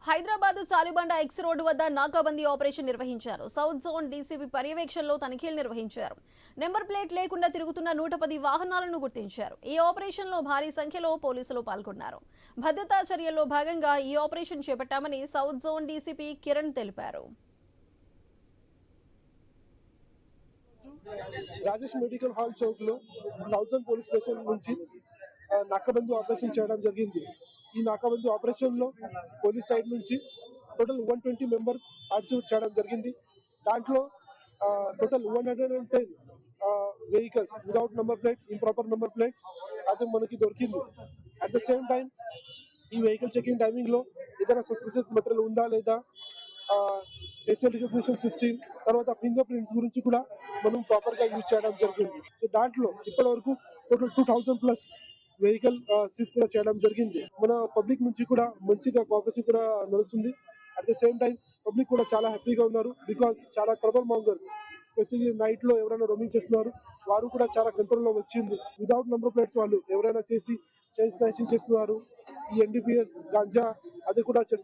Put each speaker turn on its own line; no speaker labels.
Hyderabad సాలిబండ X road వద్ద నాకాబందీ operation నిర్వహించారు. South zone DCP పర్యవేక్షణలో తనిఖీలు నిర్వహించారు. నెంబర్ ప్లేట్ లేకుండా తిరుగుతున్న 110 వాహనాలను గుర్తించారు. ఈ ఆపరేషన్లో భారీ సంఖ్యలో పోలీసులు పాల్గొన్నారు. భద్రతా చర్యల్లో భాగంగా ఈ ఆపరేషన్ చేపట్టామని సౌత్ జోన్ డీసీపీ కిరణ్ తెలిపారు.
రాజేష్ మెడికల్ హాల్ చౌక్ లో సౌత్ జోన్ పోలీస్ స్టేషన్ నుంచి నాకాబందీ ఆపరేషన్ చేయడం జరిగింది. ఈ నాకాబందీ ఆపరేషన్ లో పోలీస్ సైడ్ నుంచి టోటల్ 120 మెంబర్స్ పార్టిసిపేట్ చేయడం జరిగింది. దాంట్లో total 110 vehicles without number plate, improper number plate అది మనకి దొరికింది. అట్ ద సేమ్ టైం ఈ వెహికల్ చెకింగ్ టైమింగ్ లో ఏదైనా సస్పిషియస్ మెటీరియల్ ఉందా లేదా, ఫేషియల్ రికగ్నిషన్ సిస్టమ్, తర్వాత ఫింగర్ ప్రింట్స్ గురించి కూడా మనం ప్రాపర్ గా యూజ్ చేయడం జరిగింది. సో దాంట్లో ఇప్పటి వరకు టోటల్ 2000+ వెహికల్ సీజ్ కూడా చేయడం జరిగింది. మన పబ్లిక్ నుంచి కూడా మంచిగా కోఆపరేషన్ కూడా నడుస్తుంది. At the same time public కూడా చాలా హ్యాపీగా ఉన్నారు. బికాస్ చాలా ట్రబుల్ మాంగర్స్ స్పెషల్లీ నైట్ లో ఎవరైనా రోమింగ్ చేస్తున్నారు, వారు కూడా చాలా కంట్రోల్ లో వచ్చింది. వితౌట్ నెంబర్ ప్లేట్స్ వాళ్ళు ఎవరైనా చేసి చైన్ స్నాచింగ్ చేస్తున్నారు, ఈ NDPS గాంజా అది కూడా చేస్తున్నారు.